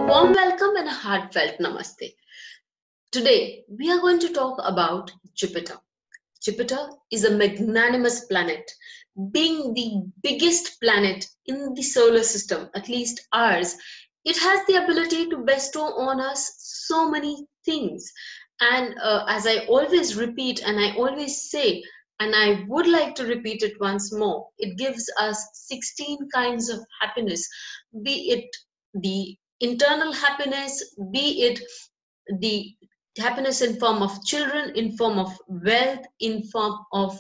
warm welcome and a heartfelt namaste. Today, we are going to talk about Jupiter. Jupiter is a magnanimous planet, being the biggest planet in the solar system, at least ours. It has the ability to bestow on us so many things. And as I always repeat and I always say, and I would like to repeat it once more, it gives us 16 kinds of happiness, be it the internal happiness, be it the happiness in form of children, in form of wealth, in form of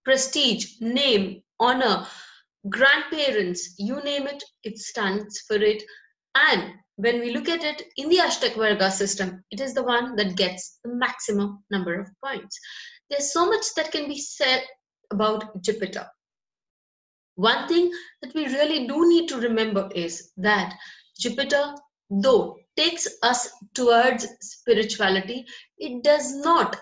prestige, name, honor, grandparents, you name it, it stands for it. And when we look at it in the Ashtakvarga system, it is the one that gets the maximum number of points. There's so much that can be said about Jupiter. One thing that we really do need to remember is that Jupiter, though takes us towards spirituality, it does not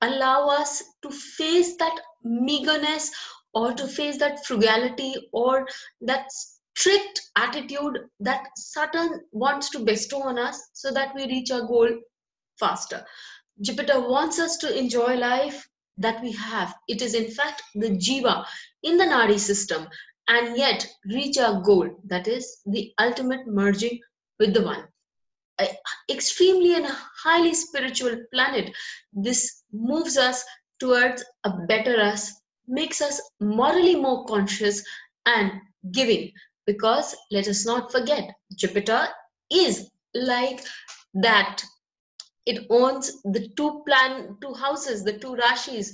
allow us to face that meagerness or to face that frugality or that strict attitude that Saturn wants to bestow on us so that we reach our goal faster. Jupiter wants us to enjoy life that we have. It is in fact the jiva in the Nadi system, and yet reach our goal, that is the ultimate merging with the one. Extremely and highly spiritual planet. This moves us towards a better us, makes us morally more conscious and giving, because let us not forget, Jupiter is like that. It owns the two houses, the two rashis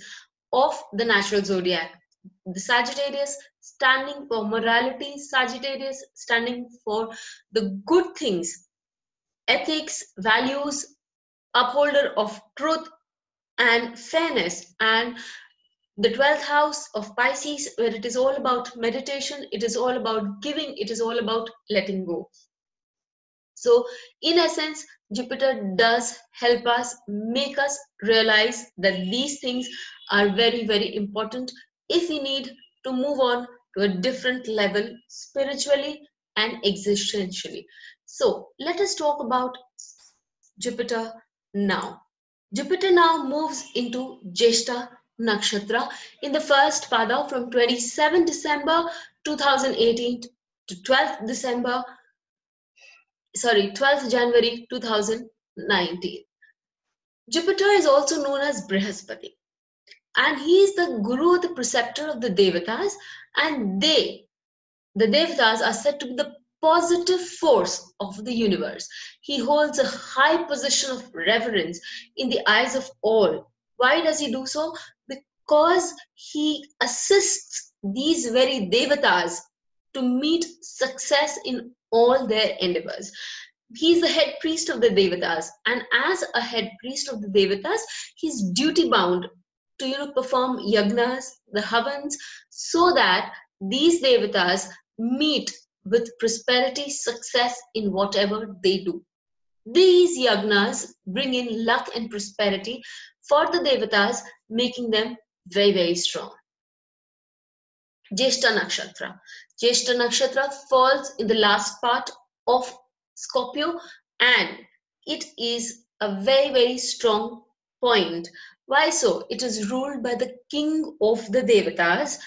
of the natural zodiac. The Sagittarius standing for morality, Sagittarius standing for the good things, ethics, values, upholder of truth and fairness, and the 12th house of Pisces, where it is all about meditation, it is all about giving, it is all about letting go. So in essence, Jupiter does help us, make us realize that these things are very, very important if we need to move on to a different level spiritually and existentially. So let us talk about Jupiter now. Jupiter now moves into Jyestha Nakshatra in the first pada from 27 December 2018 to 12th January 2019. Jupiter is also known as Brihaspati, and he is the guru, the preceptor of the Devatas, and the Devatas are said to be the positive force of the universe. He holds a high position of reverence in the eyes of all. Why does he do so? Because he assists these very Devatas to meet success in all their endeavors. He is the head priest of the Devatas, and as a head priest of the Devatas, he is duty bound to perform yagnas, the havans, so that these Devatas meet with prosperity, success in whatever they do. These yagnas bring in luck and prosperity for the Devatas, making them very, very strong. Jyestha Nakshatra. Jyestha Nakshatra falls in the last part of Scorpio, and it is a very, very strong point. Why so? It is ruled by the king of the Devatas,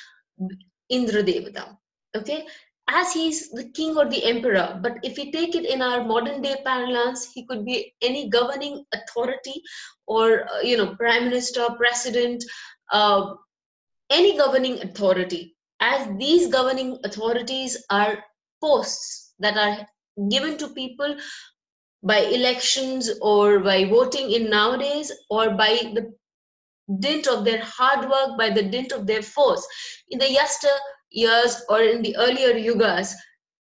Indra Devata. Okay, as he's the king or the emperor, but if we take it in our modern day parlance, he could be any governing authority or prime minister, president, any governing authority. As these governing authorities are posts that are given to people by elections or by voting in nowadays, or by the dint of their hard work, by the dint of their force. In the yester years or in the earlier yugas,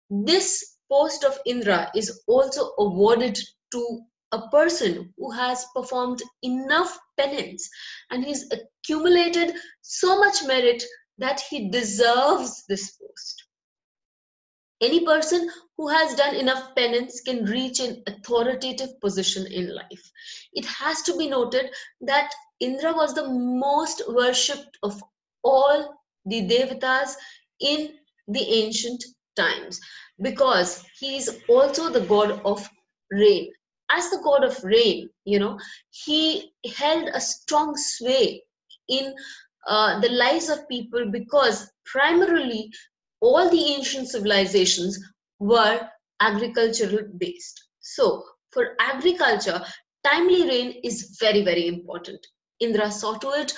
this post of Indra is also awarded to a person who has performed enough penance and he's accumulated so much merit that he deserves this post. Any person who has done enough penance can reach an authoritative position in life. It has to be noted that Indra was the most worshipped of all the Devatas in the ancient times, because he is also the god of rain. As the god of rain, he held a strong sway in the lives of people, because primarily all the ancient civilizations were agricultural based. So for agriculture, timely rain is very, very important. Indra saw to it,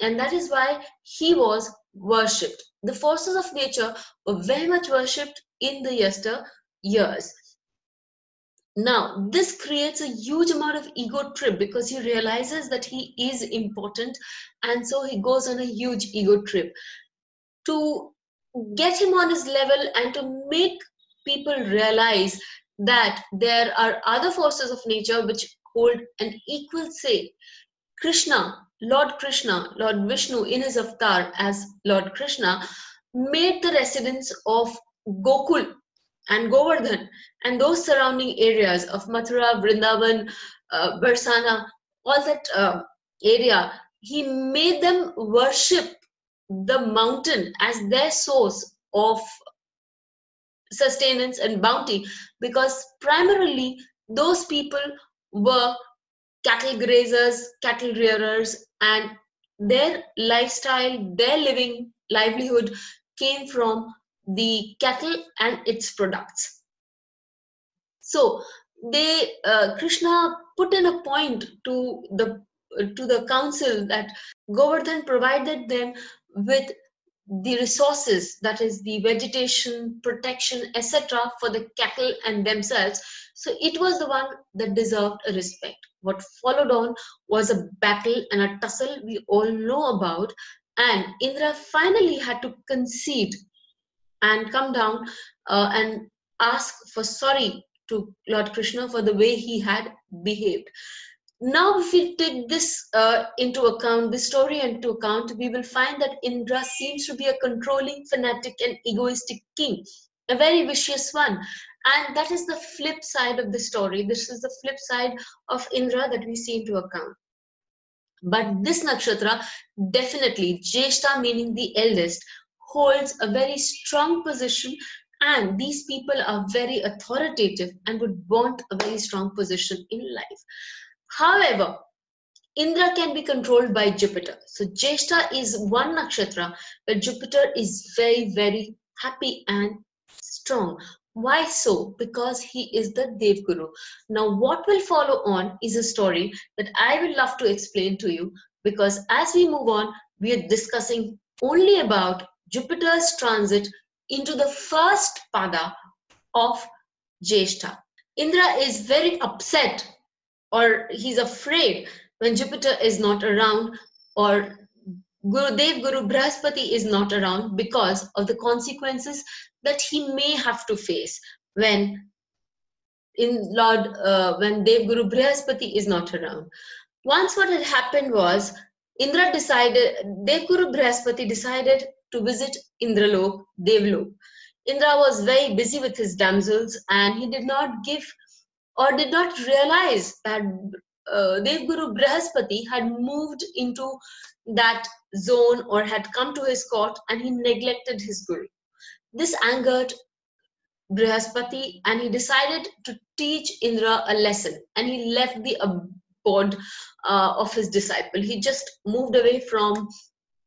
and that is why he was worshipped. The forces of nature were very much worshipped in the yester years. Now, this creates a huge amount of ego trip, because he realizes that he is important, and so he goes on a huge ego trip. To get him on his level and to make people realize that there are other forces of nature which hold an equal say. Krishna, Lord Vishnu, in his avatar as Lord Krishna, made the residents of Gokul and Govardhan and those surrounding areas of Mathura, Vrindavan, Barsana, all that area, he made them worship the mountain as their source of sustenance and bounty, because primarily those people were cattle grazers, cattle rearers, and their lifestyle, their livelihood came from the cattle and its products. So they Krishna put in a point to the council that Govardhan provided them with the resources, that is the vegetation, protection, etc., for the cattle and themselves. So it was the one that deserved a respect. What followed on was a battle and a tussle we all know about, and Indra finally had to concede and come down and ask for sorry to Lord Krishna for the way he had behaved. Now, if we take this into account, this story into account, we will find that Indra seems to be a controlling, fanatic, and egoistic king, a very vicious one. And that is the flip side of the story. This is the flip side of Indra that we see into account. But this nakshatra, definitely, Jyestha meaning the eldest, holds a very strong position, and these people are very authoritative and would want a very strong position in life. However, Indra can be controlled by Jupiter. So Jyestha is one nakshatra where Jupiter is very, very happy and strong. Why so? Because he is the Devguru. Now, what will follow on is a story that I will love to explain to you, because as we move on, we are discussing only about Jupiter's transit into the first pada of Jyestha. Indra is very upset, or he's afraid when Jupiter is not around, or Guru Brihaspati is not around, because of the consequences that he may have to face when Dev Guru Brihaspati is not around. Once what had happened was, Dev Guru Brihaspati decided to visit Indralok, Devlok. Indra was very busy with his damsels, and he did not give or did not realize that Dev Guru Brihaspati had moved into that zone or had come to his court, and he neglected his guru. This angered Brihaspati, and he decided to teach Indra a lesson, and he left the abode of his disciple. He just moved away from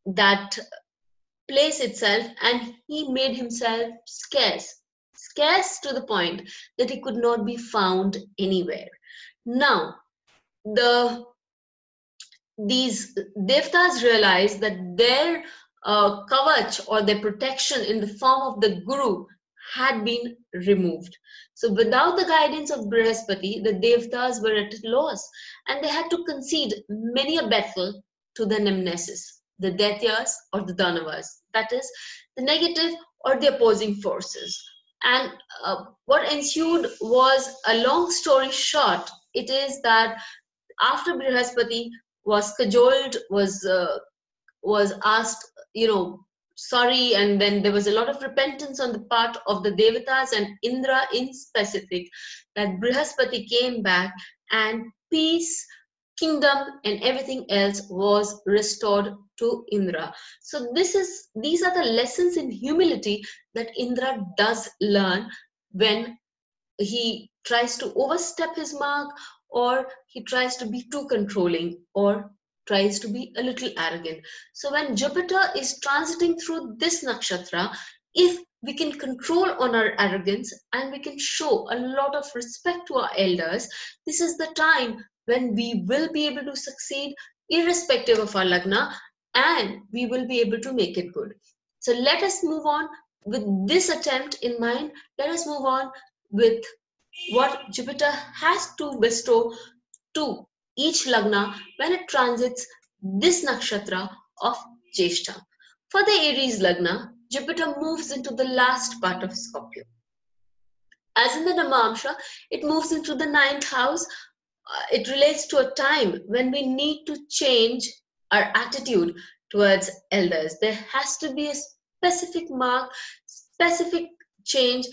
that place itself, and he made himself scarce to the point that he could not be found anywhere. Now, these devtas realized that their kavach, or their protection in the form of the guru, had been removed. So without the guidance of Brihaspati, the devtas were at a loss, and they had to concede many a battle to the nemesis, the Daityas or the Danavas, that is, the negative or the opposing forces. And what ensued was, a long story short, it is that after Brihaspati was cajoled, was asked, sorry, and then there was a lot of repentance on the part of the Devatas and Indra in specific, that Brihaspati came back and peace kingdom and everything else was restored to Indra. So these are the lessons in humility that Indra does learn when he tries to overstep his mark, or he tries to be too controlling, or tries to be a little arrogant. So when Jupiter is transiting through this nakshatra, if we can control on our arrogance and we can show a lot of respect to our elders, this is the time when we will be able to succeed irrespective of our lagna, and we will be able to make it good. So let us move on with this attempt in mind. Let us move on with what Jupiter has to bestow to each lagna when it transits this nakshatra of Jyestha. For the Aries lagna, Jupiter moves into the last part of Scorpio. As in the Namamsha, it moves into the 9th house. It relates to a time when we need to change our attitude towards elders. There has to be a specific mark, specific change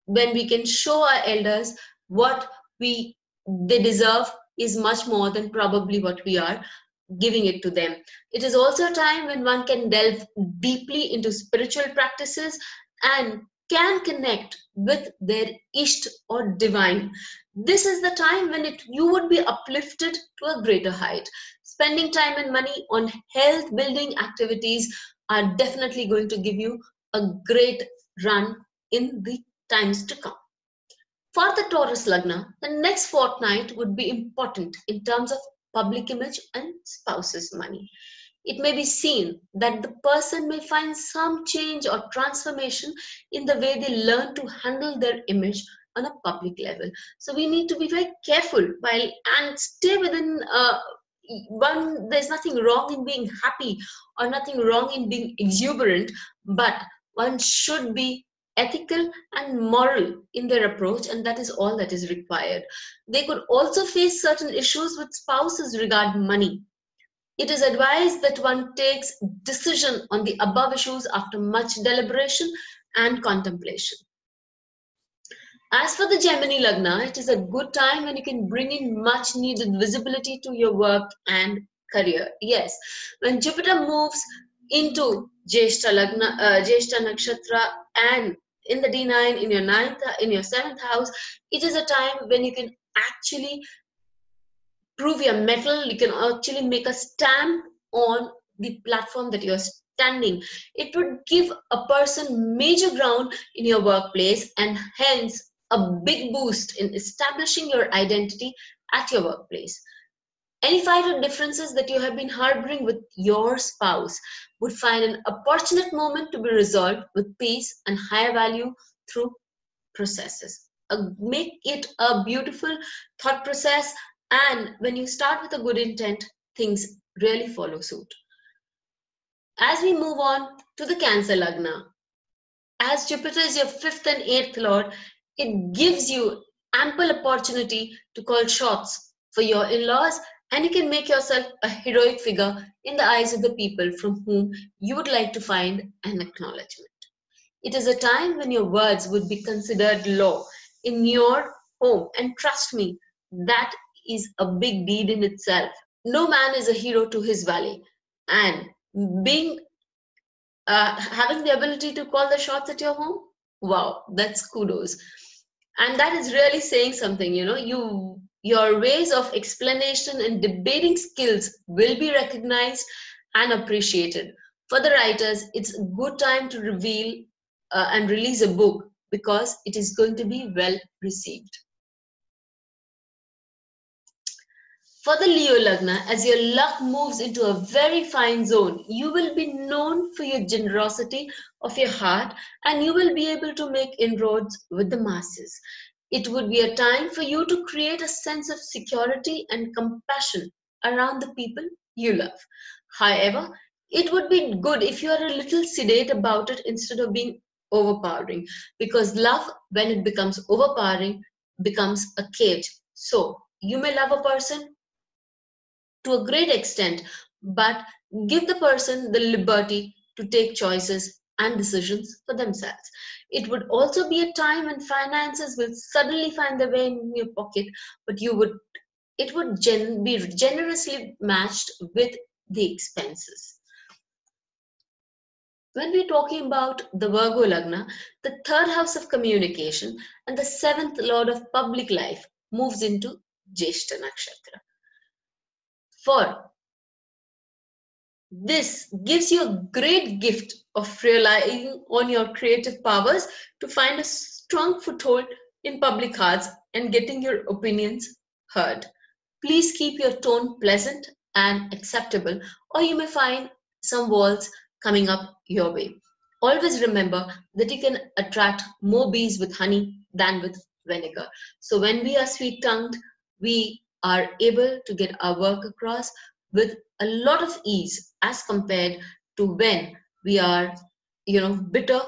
when we can show our elders what they deserve is much more than probably what we are giving it to them. It is also a time when one can delve deeply into spiritual practices and can connect with their Isht or divine. This is the time when you would be uplifted to a greater height. Spending time and money on health building activities are definitely going to give you a great run in the times to come. For the Taurus Lagna, the next fortnight would be important in terms of public image and spouse's money. It may be seen that the person may find some change or transformation in the way they learn to handle their image on a public level. So we need to be very careful and stay within one. There's nothing wrong in being happy or nothing wrong in being exuberant, but one should be ethical and moral in their approach, and that is all that is required. They could also face certain issues with spouses regarding money. It is advised that one takes decision on the above issues after much deliberation and contemplation. As for the Gemini Lagna, it is a good time when you can bring in much needed visibility to your work and career. Yes, when Jupiter moves into Jyestha Nakshatra and in the D9, in your 7th house, it is a time when you can actually prove your mettle. You can actually make a stand on the platform that you're standing. It would give a person major ground in your workplace and hence a big boost in establishing your identity at your workplace. Any fight or differences that you have been harboring with your spouse would find an opportune moment to be resolved with peace and higher value through processes. Make it a beautiful thought process, and when you start with a good intent, things really follow suit. As we move on to the Cancer Lagna, as Jupiter is your 5th and 8th lord, it gives you ample opportunity to call shots for your in-laws, and you can make yourself a heroic figure in the eyes of the people from whom you would like to find an acknowledgement. It is a time when your words would be considered law in your home, and trust me, that is a big deed in itself. No man is a hero to his valley, and having the ability to call the shots at your home, wow, that's kudos. And that is really saying something. Your ways of explanation and debating skills will be recognized and appreciated. For the writers, it's a good time to reveal and release a book because it is going to be well received. For the Leo Lagna, as your luck moves into a very fine zone, you will be known for your generosity of your heart, and you will be able to make inroads with the masses. It would be a time for you to create a sense of security and compassion around the people you love. However, it would be good if you are a little sedate about it instead of being overpowering, because love, when it becomes overpowering, becomes a cage. So you may love a person to a great extent, but give the person the liberty to take choices and decisions for themselves. It would also be a time when finances will suddenly find their way in your pocket, but you would it would be generously matched with the expenses. When we're talking about the Virgo Lagna, the third house of communication and the seventh lord of public life moves into Jyestha Nakshatra. For this gives you a great gift of relying on your creative powers to find a strong foothold in public hearts and getting your opinions heard. Please keep your tone pleasant and acceptable, or you may find some walls coming up your way. Always remember that you can attract more bees with honey than with vinegar. So when we are sweet-tongued, we are able to get our work across with a lot of ease as compared to when we are, bitter.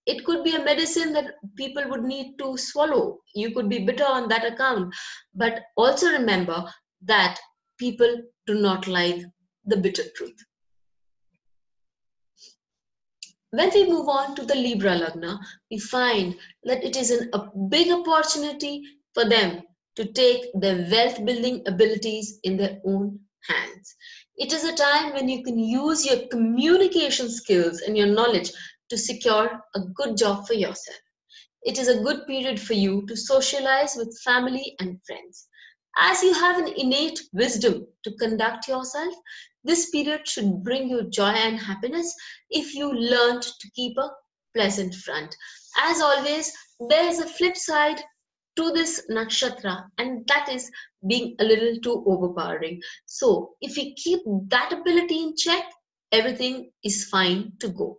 It could be a medicine that people would need to swallow. You could be bitter on that account. But also remember that people do not like the bitter truth. When we move on to the Libra Lagna, we find that it is a big opportunity for them to take their wealth building abilities in their own hands. It is a time when you can use your communication skills and your knowledge to secure a good job for yourself. It is a good period for you to socialize with family and friends. As you have an innate wisdom to conduct yourself, this period should bring you joy and happiness if you learned to keep a pleasant front. As always, there is a flip side to this nakshatra, and that is being a little too overpowering. So if we keep that ability in check, everything is fine to go.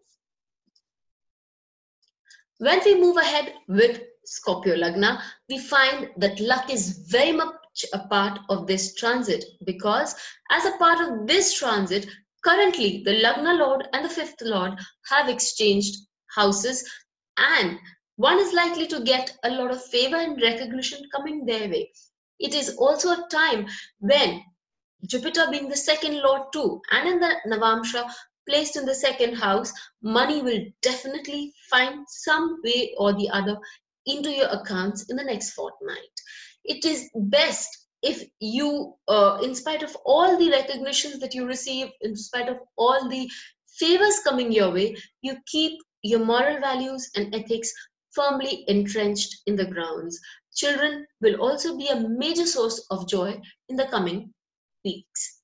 When we move ahead with Scorpio Lagna, we find that luck is very much a part of this transit, because as a part of this transit, currently the Lagna Lord and the fifth Lord have exchanged houses, and one is likely to get a lot of favor and recognition coming their way. It is also a time when Jupiter, being the second Lord too, and in the Navamsha placed in the second house, money will definitely find some way or the other into your accounts in the next fortnight. It is best if you, in spite of all the recognitions that you receive, in spite of all the favors coming your way, you keep your moral values and ethics firmly entrenched in the grounds. Children will also be a major source of joy in the coming weeks.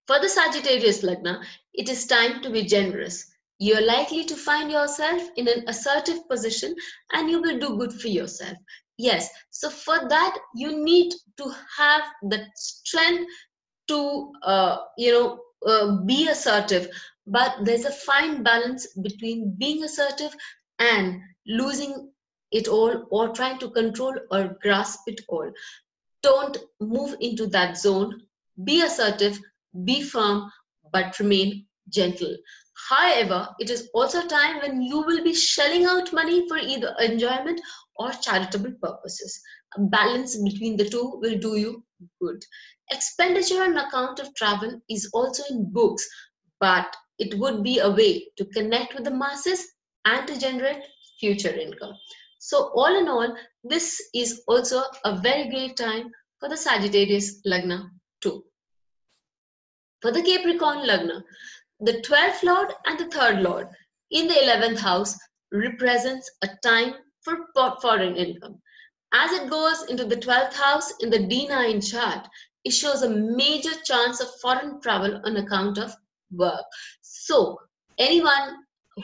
For the Sagittarius Lagna, it is time to be generous. You are likely to find yourself in an assertive position and you will do good for yourself. Yes, so for that you need to have the strength to be assertive, but there's a fine balance between being assertive and losing it all or trying to control or grasp it all. Don't move into that zone. Be assertive, be firm, but remain gentle. However, it is also a time when you will be shelling out money for either enjoyment or charitable purposes. A balance between the two will do you good. Expenditure on account of travel is also in books, but it would be a way to connect with the masses and to generate future income. So all in all, this is also a very great time for the Sagittarius Lagna too. For the Capricorn Lagna, the 12th Lord and the 3rd Lord in the 11th house represents a time for foreign income. As it goes into the 12th house in the D9 chart, it shows a major chance of foreign travel on account of work. So anyone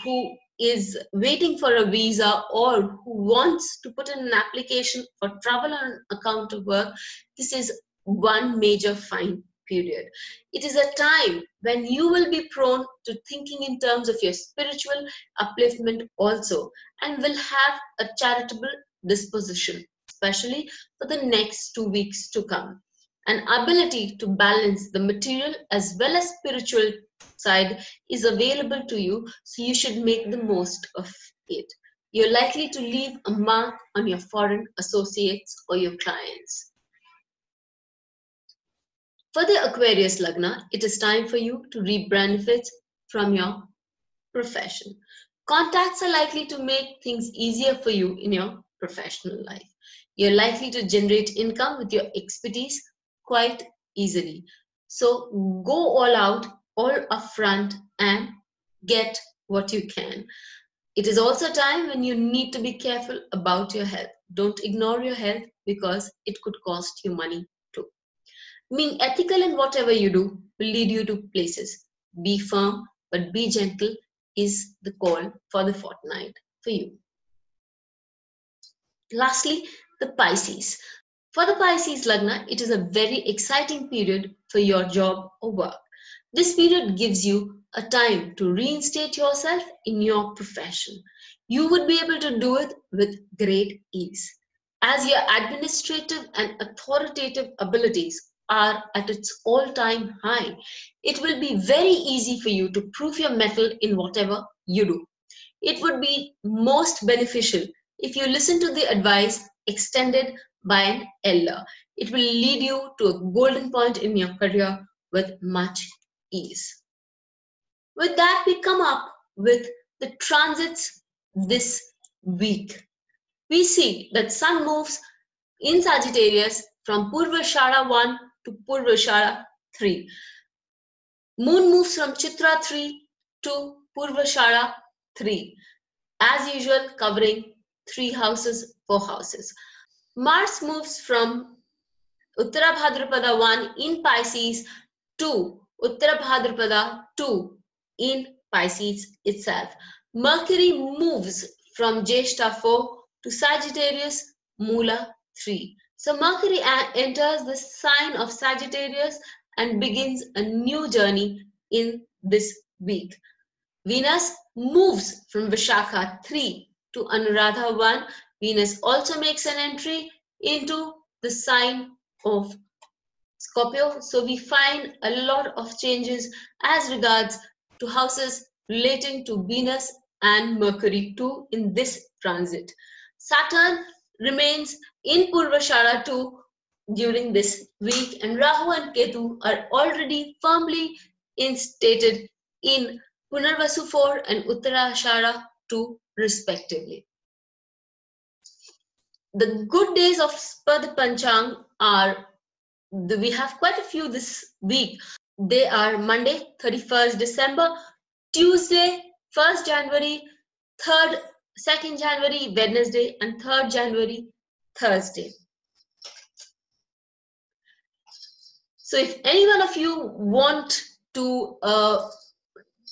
who is waiting for a visa or who wants to put in an application for travel on account of work, this is one major fine period. It is a time when you will be prone to thinking in terms of your spiritual upliftment also, and will have a charitable disposition, especially for the next 2 weeks to come. An ability to balance the material as well as spiritual side is available to you, so you should make the most of it. You're likely to leave a mark on your foreign associates or your clients. For the Aquarius Lagna, it is time for you to reap benefits from your profession. Contacts are likely to make things easier for you in your professional life. You're likely to generate income with your expertise quite easily. So go all out, all upfront, and get what you can. It is also a time when you need to be careful about your health. Don't ignore your health because it could cost you money too. Being ethical in whatever you do will lead you to places. Be firm, but be gentle is the call for the fortnight for you. Lastly, the Pisces. For the Pisces Lagna, it is a very exciting period for your job or work. This period gives you a time to reinstate yourself in your profession. You would be able to do it with great ease. As your administrative and authoritative abilities are at its all-time high, it will be very easy for you to prove your mettle in whatever you do. It would be most beneficial if you listen to the advice extended by an elder. It will lead you to a golden point in your career with much ease. With that, we come up with the transits this week. We see that Sun moves in Sagittarius from Purvashara 1 to Purvashara 3. Moon moves from Chitra 3 to Purvashara 3. As usual, covering 3 houses, 4 houses. Mars moves from Uttara Bhadrapada 1 in Pisces to Uttara Bhadrapada 2 in Pisces itself. Mercury moves from Jyestha 4 to Sagittarius Mula 3. So Mercury enters the sign of Sagittarius and begins a new journey in this week. Venus moves from Vishakha 3 to Anuradha 1. Venus also makes an entry into the sign of Scorpio. So we find a lot of changes as regards to houses relating to Venus and Mercury too in this transit. Saturn remains in Purvashara 2 during this week, and Rahu and Ketu are already firmly instated in Punarvasu 4 and Uttarashara 2 respectively. The good days of the Panchang are, we have quite a few this week. They are Monday 31st December, Tuesday 1st January, 2nd January Wednesday, and 3rd January Thursday. So if any one of you want to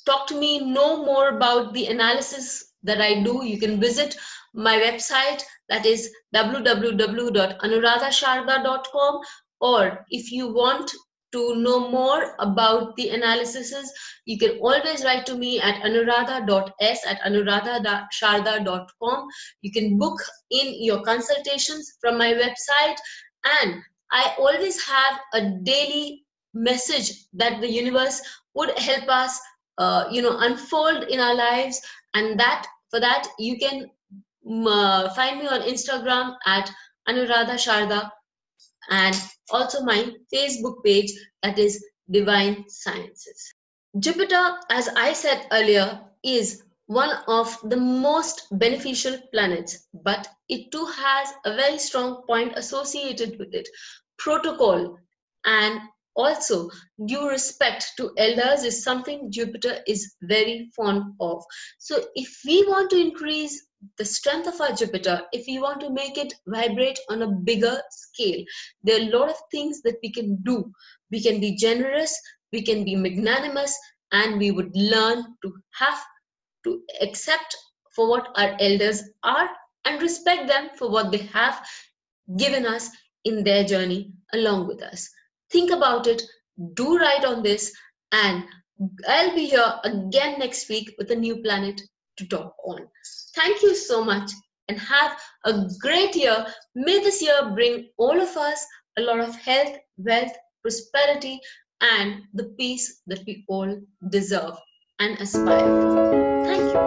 talk to me, know more about the analysis that I do, you can visit my website, that is www.anuradhasharda.com, or if you want to know more about the analyses, you can always write to me at anuradha.s@anuradhasharda.com. You can book in your consultations from my website, and I always have a daily message that the universe would help us unfold in our lives, and that for that you can find me on Instagram at Anuradha Sharda, and also my Facebook page, that is Divine Sciences. Jupiter, as I said earlier, is one of the most beneficial planets, but it too has a very strong point associated with it. Protocol and also due respect to elders is something Jupiter is very fond of. So if we want to increase the strength of our Jupiter, if we want to make it vibrate on a bigger scale, there are a lot of things that we can do. We can be generous, we can be magnanimous, and we would learn to have to accept for what our elders are and respect them for what they have given us in their journey along with us. Think about it, do write on this, and I'll be here again next week with a new planet to talk on. Thank you so much and have a great year. May this year bring all of us a lot of health, wealth, prosperity, and the peace that we all deserve and aspire for. Thank you.